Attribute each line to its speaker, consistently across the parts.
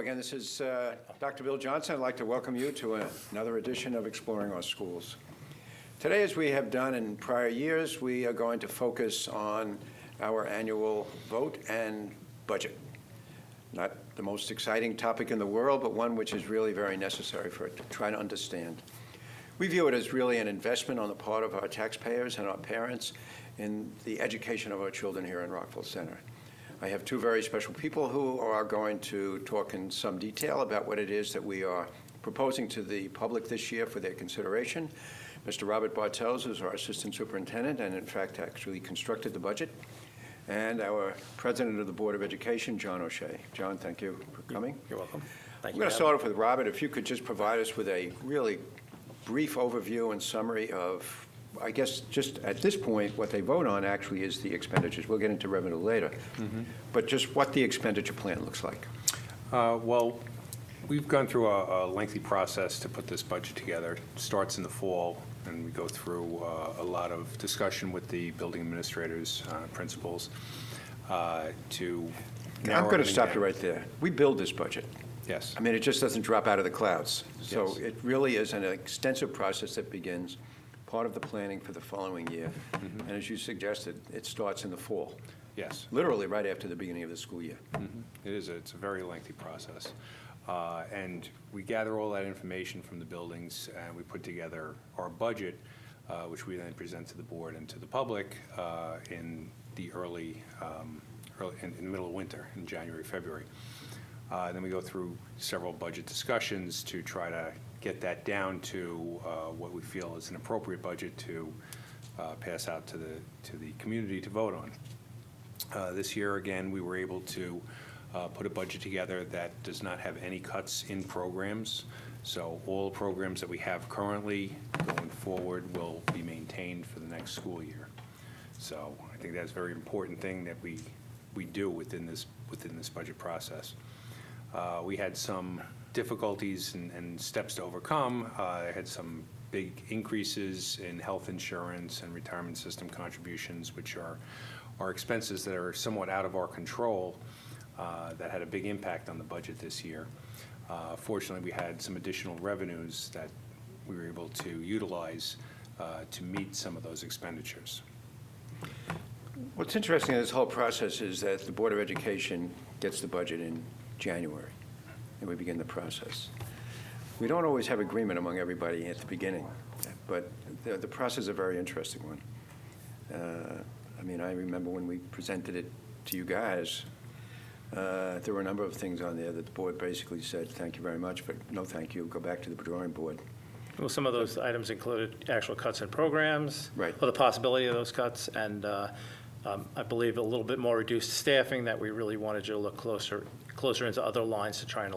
Speaker 1: again, this is Dr. Bill Johnson. I'd like to welcome you to another edition of Exploring Our Schools. Today, as we have done in prior years, we are going to focus on our annual vote and budget. Not the most exciting topic in the world, but one which is really very necessary for it to try to understand. We view it as really an investment on the part of our taxpayers and our parents in the education of our children here in Rockville Center. I have two very special people who are going to talk in some detail about what it is that we are proposing to the public this year for their consideration. Mr. Robert Bartels is our Assistant Superintendent and, in fact, actually constructed the budget. And our President of the Board of Education, John O'Shea. John, thank you for coming.
Speaker 2: You're welcome. Thank
Speaker 1: I'm
Speaker 2: you.
Speaker 1: going to start off with Robert. If you could just provide us with a really brief overview and summary of, I guess, just at this point, what they vote on actually is the expenditures. We'll get into revenue later. But just what the expenditure plan looks like.
Speaker 3: Well, we've gone through a lengthy process to put this budget together. It starts in the fall, and we go through a lot of discussion with the building administrators, principals, to narrow
Speaker 1: I'm going to
Speaker 3: everything
Speaker 1: stop
Speaker 3: down.
Speaker 1: you right there. We build this budget.
Speaker 3: Yes.
Speaker 1: I mean, it just doesn't drop out of the clouds. So
Speaker 3: Yes.
Speaker 1: it really is an extensive process that begins part of the planning for the following year. And as you suggested, it starts in the fall,
Speaker 3: Yes.
Speaker 1: literally right after the beginning of the school year.
Speaker 3: It is. It's a very lengthy process. And we gather all that information from the buildings, and we put together our budget, which we then present to the board and to the public in the in the middle of winter, in January, February. Then we go through several budget discussions to try to get that down to what we feel is an appropriate budget to pass out to the community to vote on. This year, again, we were able to put a budget together that does not have any cuts in programs. So all programs that we have currently going forward will be maintained for the next school year. So I think that's a very important thing that we do within this budget process. We had some difficulties and steps to overcome. I had some big increases in health insurance and retirement system contributions, which are expenses that are somewhat out of our control, that had a big impact on the budget this year. Fortunately, we had some additional revenues that we were able to utilize to meet some of those expenditures.
Speaker 1: What's interesting in this whole process is that the Board of Education gets the budget in January, and we begin the process. We don't always have agreement among everybody at the beginning, but the process is a very interesting one. I mean, I remember when we presented it to you guys, there were a number of things on there that the board basically said, thank you very much, but no thank you, go back to the drawing board.
Speaker 2: Well, some of those items included actual cuts in programs.
Speaker 1: Right.
Speaker 2: Or the possibility of those cuts, and I believe a little bit more reduced staffing, that we really wanted you to look closer into other lines to try and,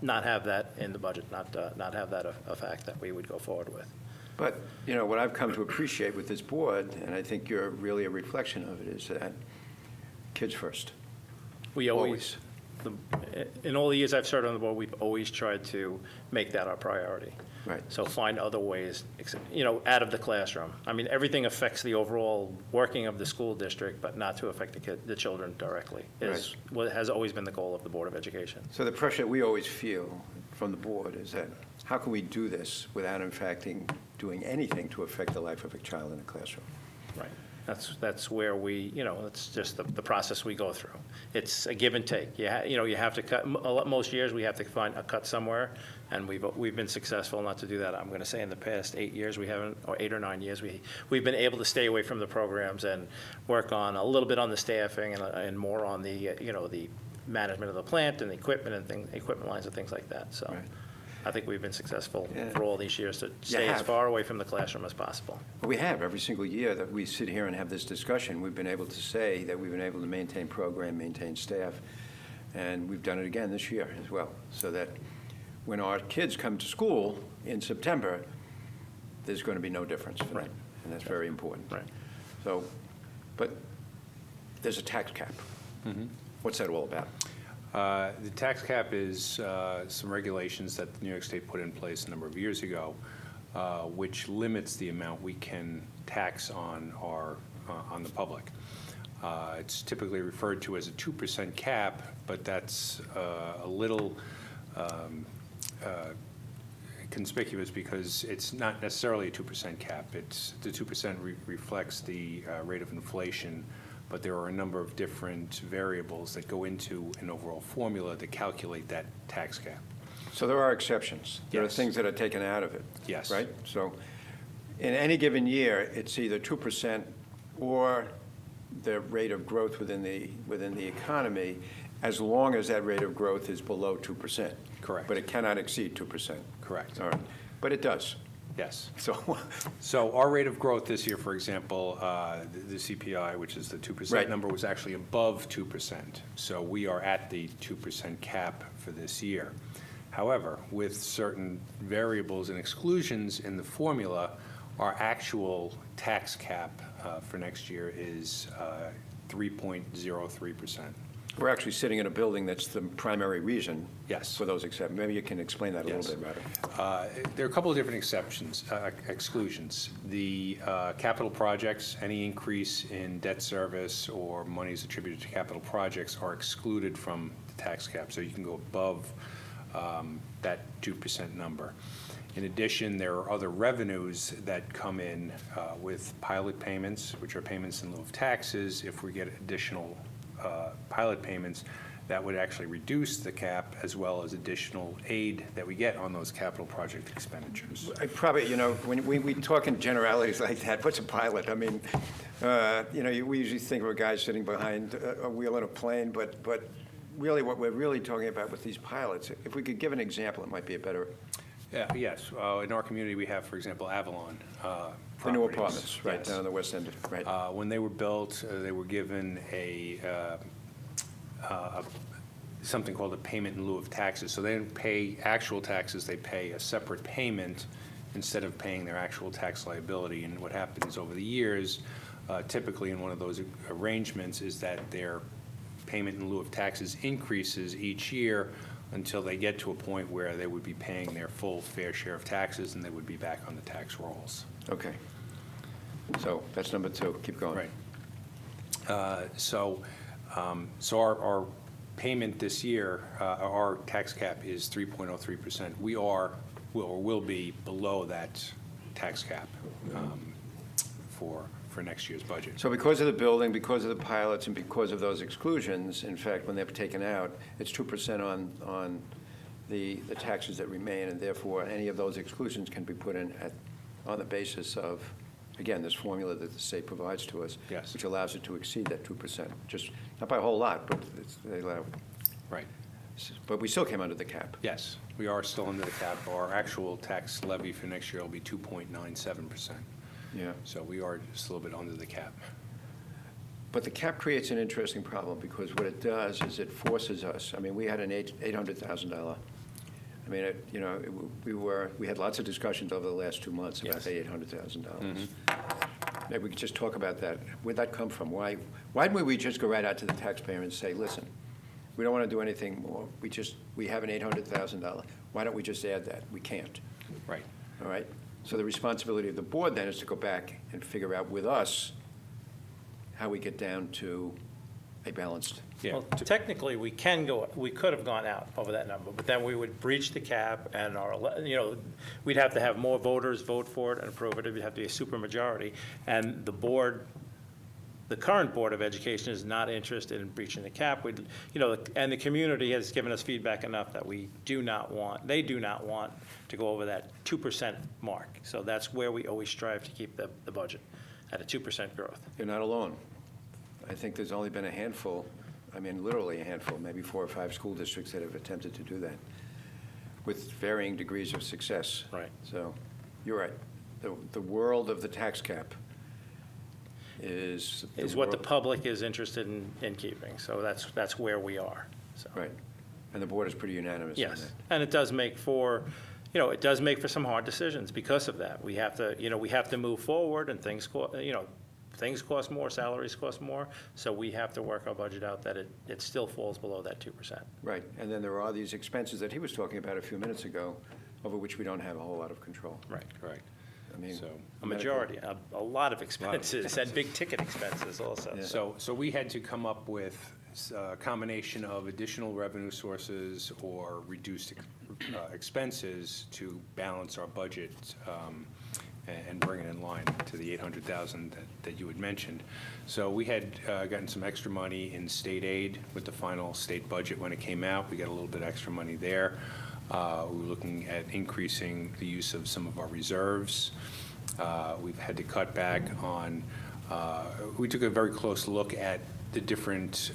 Speaker 2: not have that in the budget, not have that a fact that we would go forward with.
Speaker 1: But, what I've come to appreciate with this board, and I think you're really a reflection of it, is that kids first.
Speaker 2: We always, in all the years I've served on the board, we've always tried to make that our priority.
Speaker 1: Right.
Speaker 2: So find other ways, out of the classroom. I mean, everything affects the overall working of the school district, but not to affect the children directly, is what has always been the goal of the Board of Education.
Speaker 1: So the pressure that we always feel from the board is that how can we do this without, in fact, doing anything to affect the life of a child in a classroom?
Speaker 2: Right. That's where we, it's just the process we go through. It's a give and take. You have to cut, most years we have to find a cut somewhere, and we've been successful not to do that. I'm going to say in the past 8 years we haven't, or 8 or 9 years, we've been able to stay away from the programs and work on a little bit on the staffing and more on the, the management of the plant and the equipment and equipment lines and things like that. So.
Speaker 1: Right.
Speaker 2: I think we've been successful
Speaker 1: Yeah.
Speaker 2: for all these years to stay as far away from the classroom as possible.
Speaker 1: We have. Every single year that we sit here and have this discussion, we've been able to say that we've been able to maintain program, maintain staff, and we've done it again this year as well, so that when our kids come to school in September, there's going to be no difference for them, and that's very important.
Speaker 2: Right.
Speaker 1: So, but there's a tax cap. What's that all about?
Speaker 3: The tax cap is some regulations that New York State put in place a number of years ago, which limits the amount we can tax on the public. It's typically referred to as a 2% cap, but that's a little conspicuous because it's not necessarily a 2% cap. It's the 2% reflects the rate of inflation, but there are a number of different variables that go into an overall formula to calculate that tax cap.
Speaker 1: So there are exceptions. There are
Speaker 3: Yes.
Speaker 1: things that are taken out of it.
Speaker 3: Yes.
Speaker 1: Right? So in any given year, it's either 2% or the rate of growth within the economy, as long as that rate of growth is below 2%.
Speaker 3: Correct.
Speaker 1: But it cannot exceed 2%.
Speaker 3: Correct.
Speaker 1: All right. But it does.
Speaker 3: Yes.
Speaker 1: So,
Speaker 3: So our rate of growth this year, for example, the CPI, which is the 2%
Speaker 1: Right.
Speaker 3: number, was actually above 2%. So we are at the 2% cap for this year. However, with certain variables and exclusions in the formula, our actual tax cap for next year is 3.03%.
Speaker 1: we're actually sitting in a building that's the primary reason
Speaker 3: Yes.
Speaker 1: for those exceptions. Maybe you can explain that a
Speaker 3: Yes.
Speaker 1: little bit better.
Speaker 3: There are a couple of different exclusions. The capital projects, any increase in debt service or monies attributed to capital projects are excluded from the tax cap, so you can go above that 2% number. In addition, there are other revenues that come in with pilot payments, which are payments in lieu of taxes. If we get additional pilot payments, that would actually reduce the cap, as well as additional aid that we get on those capital project expenditures.
Speaker 1: I probably, when we talk in generalities like that, what's a pilot? I mean, we usually think of a guy sitting behind a wheel in a plane, but really what we're really talking about with these pilots, if we could give an example, it might be a better,
Speaker 3: Yes, in our community, we have, for example, Avalon
Speaker 1: the new
Speaker 3: properties.
Speaker 1: apartments, right,
Speaker 3: Yes.
Speaker 1: down on the west end, right?
Speaker 3: When they were built, they were given something called a payment in lieu of taxes. So they didn't pay actual taxes, they pay a separate payment instead of paying their actual tax liability. And what happens over the years, typically in one of those arrangements, is that their payment in lieu of taxes increases each year until they get to a point where they would be paying their full fair share of taxes and they would be back on the tax rolls.
Speaker 1: Okay. So that's number two. Keep going.
Speaker 3: Right. So our payment this year, our tax cap is 3.03%. We are, will be below that tax cap for next year's budget.
Speaker 1: So because of the building, because of the pilots, and because of those exclusions, in fact, when they're taken out, it's 2% on the taxes that remain, and therefore, any of those exclusions can be put in on the basis of, again, this formula that the state provides to us.
Speaker 3: Yes.
Speaker 1: Which allows it to exceed that 2%, just, not by a whole lot, but they allow,
Speaker 3: Right.
Speaker 1: but we still came under the cap.
Speaker 3: Yes, we are still under the cap. Our actual tax levy for next year will be 2.97%.
Speaker 1: Yeah.
Speaker 3: So we are just a little bit under the cap.
Speaker 1: But the cap creates an interesting problem, because what it does is it forces us, I mean, we had an $800,000. I mean, we had lots of discussions over the last 2 months about
Speaker 3: Yes.
Speaker 1: the $800,000. Maybe we could just talk about that. Where'd that come from? Why didn't we just go right out to the taxpayer and say, listen, we don't want to do anything more. We have an $800,000. Why don't we just add that? We can't.
Speaker 3: Right.
Speaker 1: All right? So the responsibility of the board then is to go back and figure out with us how we get down to a balanced.
Speaker 3: Yeah.
Speaker 2: Well, technically, we could have gone out over that number, but then we would breach the cap, and we'd have to have more voters vote for it and approve it. It'd have to be a supermajority. And the current Board of Education is not interested in breaching the cap. And the community has given us feedback enough that they do not want to go over that 2% mark. So that's where we always strive to keep the budget, at a 2% growth.
Speaker 1: You're not alone. I think there's only been a handful, I mean, literally a handful, maybe 4 or 5 school districts that have attempted to do that with varying degrees of success.
Speaker 2: Right.
Speaker 1: So you're right. The world of the tax cap is
Speaker 2: Is what the public is interested in keeping. So that's where we are. So.
Speaker 1: Right. And the board is pretty unanimous on that.
Speaker 2: Yes, and it does make for some hard decisions because of that. We have to move forward, and things cost more, salaries cost more, so we have to work our budget out that it still falls below that 2%.
Speaker 1: Right. And then there are these expenses that he was talking about a few minutes ago, over which we don't have a whole lot of control.
Speaker 2: Right.
Speaker 3: Right.
Speaker 1: I mean,
Speaker 3: So-
Speaker 2: A majority, a lot of expenses, and big-ticket expenses also.
Speaker 1: Yeah.
Speaker 3: So we had to come up with a combination of additional revenue sources or reduced expenses to balance our budget and bring it in line to the $800,000 that you had mentioned. So we had gotten some extra money in state aid with the final state budget when it came out. We got a little bit extra money there. We were looking at increasing the use of some of our reserves. We've had to cut back on, we took a very close look at the different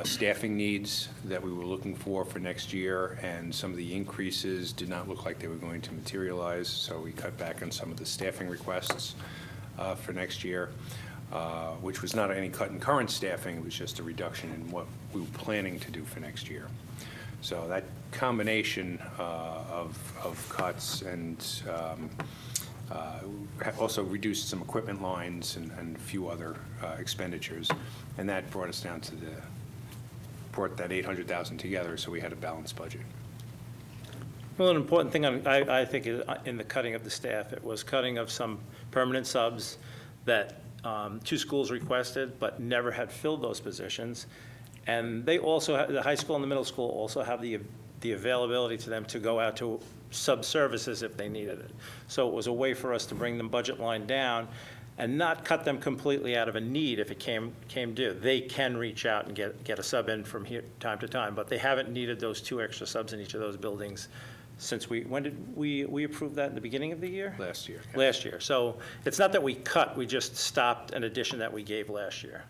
Speaker 3: staffing needs that we were looking for next year, and some of the increases did not look like they were going to materialize, so we cut back on some of the staffing requests for next year, which was not any cut in current staffing, it was just a reduction in what we were planning to do for next year. So that combination of cuts and also reduced some equipment lines and a few other expenditures, and that brought us down to brought that $800,000 together, so we had a balanced budget.
Speaker 2: Well, an important thing, I think, in the cutting of the staff, it was cutting of some permanent subs that 2 schools requested, but never had filled those positions. And they also, the high school and the middle school also have the availability to them to go out to sub-services if they needed it. So it was a way for us to bring the budget line down and not cut them completely out of a need if it came due. They can reach out and get a sub in from here time to time, but they haven't needed those 2 extra subs in each of those buildings since when did we approve that, in the beginning of the year?
Speaker 3: Last year.
Speaker 2: Last year. So it's not that we cut, we just stopped an addition that we gave last year.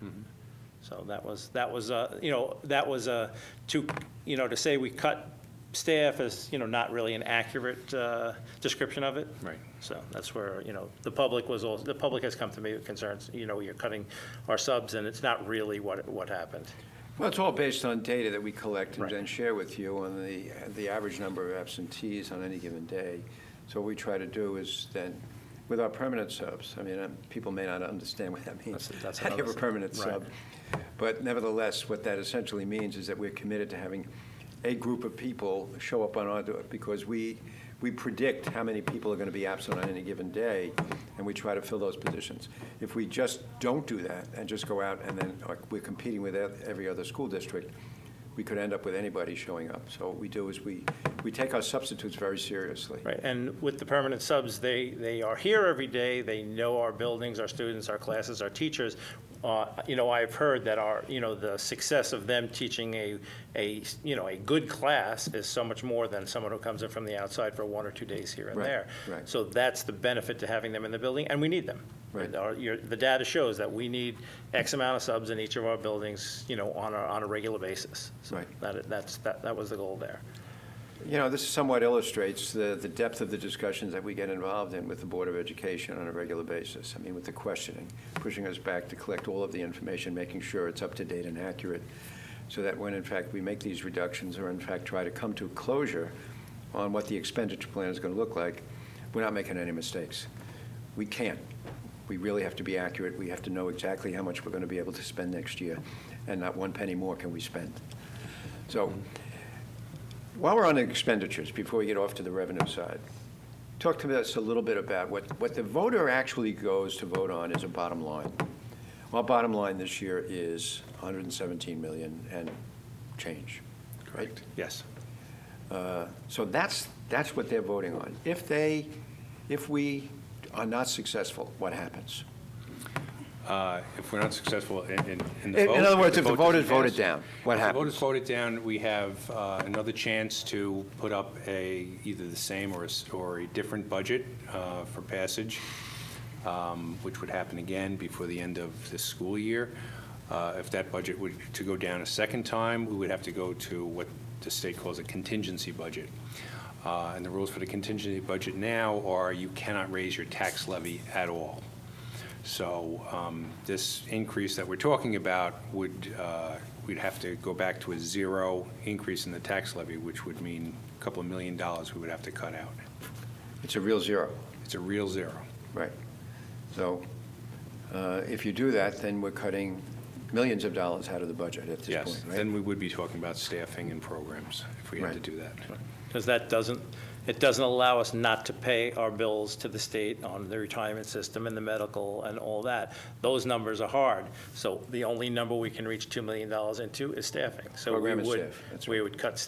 Speaker 2: So that was to say we cut staff is, not really an accurate description of it.
Speaker 3: Right.
Speaker 2: So that's where, the public has come to me with concerns, you're cutting our subs, and it's not really what happened.
Speaker 1: Well, it's all based on data that we collect and
Speaker 2: Right.
Speaker 1: then share with you on the average number of absentees on any given day. So what we try to do is then, with our permanent subs, I mean, people may not understand what that means.
Speaker 2: That's
Speaker 1: How do you have a
Speaker 2: another-
Speaker 1: permanent
Speaker 2: right.
Speaker 1: sub? But nevertheless, what that essentially means is that we're committed to having a group of people show up on our door, because we predict how many people are going to be absent on any given day, and we try to fill those positions. If we just don't do that and just go out and then, like, we're competing with every other school district, we could end up with anybody showing up. So what we do is we take our substitutes very seriously.
Speaker 2: Right, and with the permanent subs, they are here every day, they know our buildings, our students, our classes, our teachers. I've heard that the success of them teaching a good class is so much more than someone who comes in from the outside for 1 or 2 days here and
Speaker 1: Right,
Speaker 2: there.
Speaker 1: right.
Speaker 2: So that's the benefit to having them in the building, and we need them.
Speaker 1: Right.
Speaker 2: The data shows that we need X amount of subs in each of our buildings, on a regular basis. So
Speaker 1: Right.
Speaker 2: that was the goal there.
Speaker 1: This somewhat illustrates the depth of the discussions that we get involved in with the Board of Education on a regular basis. I mean, with the questioning, pushing us back to collect all of the information, making sure it's up to date and accurate, so that when, in fact, we make these reductions or, in fact, try to come to closure on what the expenditure plan is going to look like, we're not making any mistakes. We can't. We really have to be accurate. We have to know exactly how much we're going to be able to spend next year, and not 1 penny more can we spend. So, while we're on the expenditures, before we get off to the revenue side, talk to us a little bit about what the voter actually goes to vote on is a bottom line. Our bottom line this year is $117 million and change, right?
Speaker 3: Yes.
Speaker 1: So that's what they're voting on. If we are not successful, what happens?
Speaker 3: If we're not successful in the vote.
Speaker 1: In other words, if the
Speaker 3: vote
Speaker 1: voters
Speaker 3: doesn't
Speaker 1: voted
Speaker 3: pass,
Speaker 1: down, what
Speaker 3: If the
Speaker 1: happens?
Speaker 3: voters voted down, we have another chance to put up either the same or a different budget for passage, which would happen again before the end of this school year. If that budget were to go down a second time, we would have to go to what the state calls a contingency budget. And the rules for the contingency budget now are you cannot raise your tax levy at all. So this increase that we're talking about we'd have to go back to a 0 increase in the tax levy, which would mean a couple of $1 million we would have to cut out.
Speaker 1: It's a real zero,
Speaker 3: It's a real 0.
Speaker 1: right? So if you do that, then we're cutting millions of dollars out of the budget at this
Speaker 3: Yes,
Speaker 1: point, right?
Speaker 3: then we would be talking about staffing and programs if we had to
Speaker 1: Right.
Speaker 3: do that.
Speaker 2: Because that doesn't, It doesn't allow us not to pay our bills to the state on the retirement system and the medical and all that. Those numbers are hard. So the only number we can reach $2 million into is staffing. So we
Speaker 1: Program and
Speaker 2: would,
Speaker 1: staff, that's
Speaker 2: we
Speaker 1: right.
Speaker 2: would cut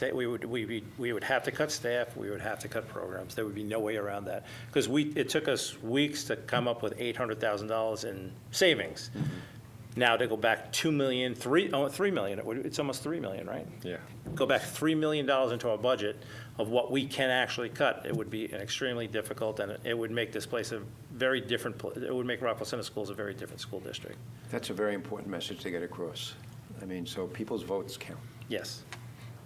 Speaker 2: we would have to cut staff, we would have to cut programs. There would be no way around that. Because it took us weeks to come up with $800,000 in savings. Now to go back 2 million, 3 million, it's almost 3 million, right?
Speaker 3: Yeah.
Speaker 2: Go back $3 million into our budget of what we can actually cut, it would be extremely difficult, and it would make this place a very different, it would make Rockville Center Schools a very different school district.
Speaker 1: That's a very important message to get across. I mean, so people's votes count.
Speaker 2: Yes.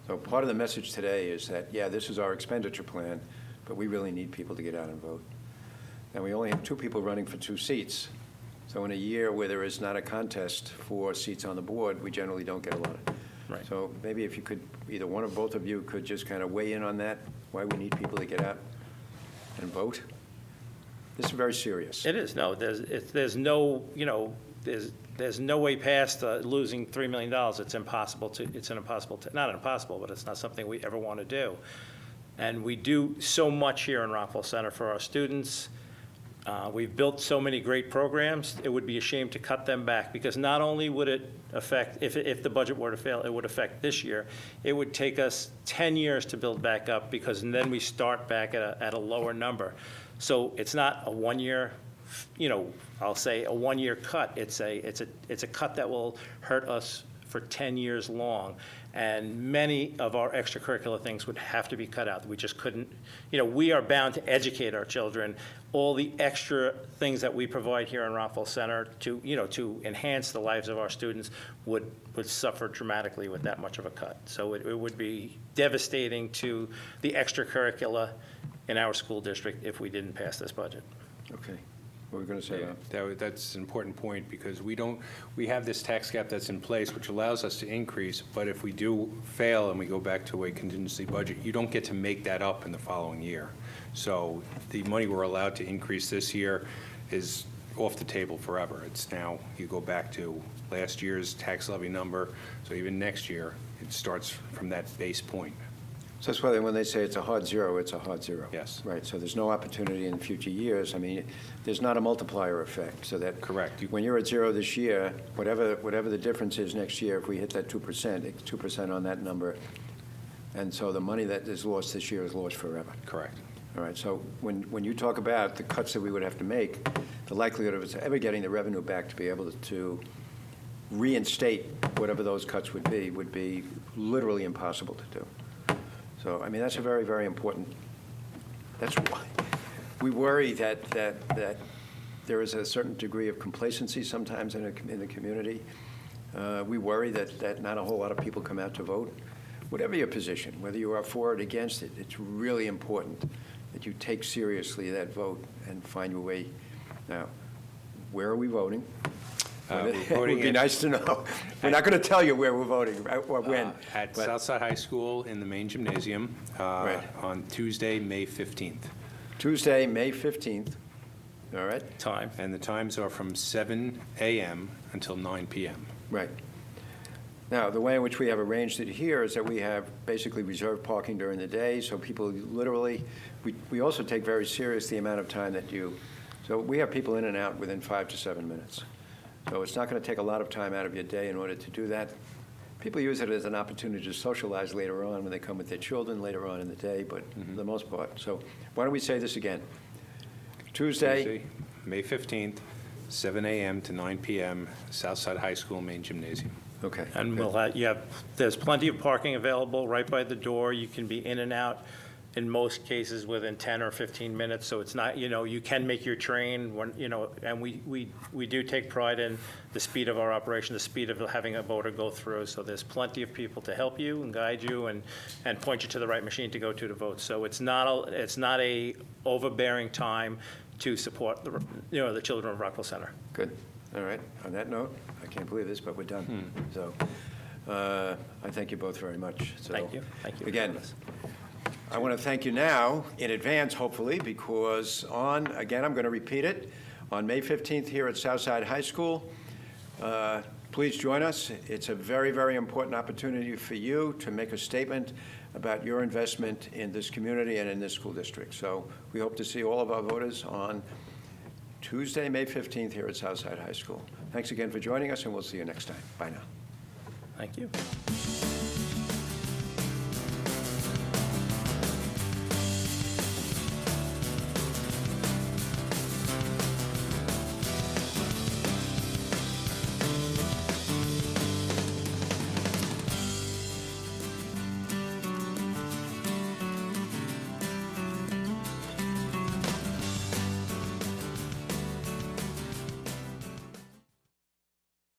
Speaker 1: So part of the message today is that, yeah, this is our expenditure plan, but we really need people to get out and vote. And we only have 2 people running for 2 seats. So in a year where there is not a contest for seats on the board, we generally don't get a lot of.
Speaker 2: Right.
Speaker 1: So maybe if you could, either one or both of you could just kind of weigh in on that, why we need people to get out and vote. This is very serious.
Speaker 2: It is, no, there's no, there's no way past losing $3 million. It's impossible not impossible, but it's not something we ever want to do. And we do so much here in Rockville Center for our students. We've built so many great programs, it would be a shame to cut them back, because not only would it affect, if the budget were to fail, it would affect this year. It would take us 10 years to build back up, because then we start back at a lower number. So it's not a one-year, I'll say a one-year cut. It's a cut that will hurt us for 10 years long. And many of our extracurricular things would have to be cut out. We just couldn't, we are bound to educate our children. All the extra things that we provide here in Rockville Center to enhance the lives of our students would suffer dramatically with that much of a cut. So it would be devastating to the extracurricular in our school district if we didn't pass this budget.
Speaker 1: Okay. What were we going to say about?
Speaker 3: That's an important point, because we have this tax cap that's in place, which allows us to increase, but if we do fail and we go back to a contingency budget, you don't get to make that up in the following year. So the money we're allowed to increase this year is off the table forever. It's now, you go back to last year's tax levy number, so even next year, it starts from that base point.
Speaker 1: So that's why when they say it's a hard zero, it's a hard zero.
Speaker 3: Yes.
Speaker 1: Right, so there's no opportunity in future years. I mean, there's not a multiplier effect, so that.
Speaker 3: Correct.
Speaker 1: When you're at zero this year, whatever the difference is next year, if we hit that 2%, it's 2% on that number. And so the money that is lost this year is lost forever.
Speaker 3: Correct.
Speaker 1: All right, so when you talk about the cuts that we would have to make, the likelihood of us ever getting the revenue back to be able to reinstate whatever those cuts would be literally impossible to do. So, I mean, that's a very, very important, that's why we worry that there is a certain degree of complacency sometimes in the community. We worry that not a whole lot of people come out to vote. Whatever your position, whether you are for or against it, it's really important that you take seriously that vote and find your way. Now, where are we voting? It would be nice to know. We're not going to tell you where we're voting or when.
Speaker 3: At
Speaker 1: but-
Speaker 3: Southside High School in the main gymnasium
Speaker 1: Right.
Speaker 3: on Tuesday, May 15th.
Speaker 1: Tuesday, May 15th, all right?
Speaker 2: Time.
Speaker 3: And the times are from 7 a.m. until 9 p.m.
Speaker 1: Right. Now, the way in which we have arranged it here is that we have basically reserved parking during the day, so people literally, we also take very serious the amount of time that so we have people in and out within 5 to 7 minutes. So it's not going to take a lot of time out of your day in order to do that. People use it as an opportunity to socialize later on when they come with their children later on in the day, but for the most part. So why don't we say this again? Tuesday,
Speaker 3: May 15th, 7 a.m. to 9 p.m., Southside High School main gymnasium.
Speaker 1: okay.
Speaker 2: And
Speaker 1: good.
Speaker 2: there's plenty of parking available right by the door. You can be in and out in most cases within 10 or 15 minutes, so it's not, you can make your train, and we do take pride in the speed of our operation, the speed of having a voter go through, so there's plenty of people to help you and guide you and point you to the right machine to go to vote. So it's not a overbearing time to support the children of Rockville Center.
Speaker 1: Good. All right. On that note, I can't believe this, but we're done. So I thank you both very much. So,
Speaker 2: Thank you. Thank you.
Speaker 1: Again, I want to thank you now in advance, hopefully, because again, I'm going to repeat it, on May 15th here at Southside High School, please join us. It's a very, very important opportunity for you to make a statement about your investment in this community and in this school district. So we hope to see all of our voters on Tuesday, May 15th here at Southside High School. Thanks again for joining us, and we'll see you next time. Bye now.
Speaker 2: Thank you.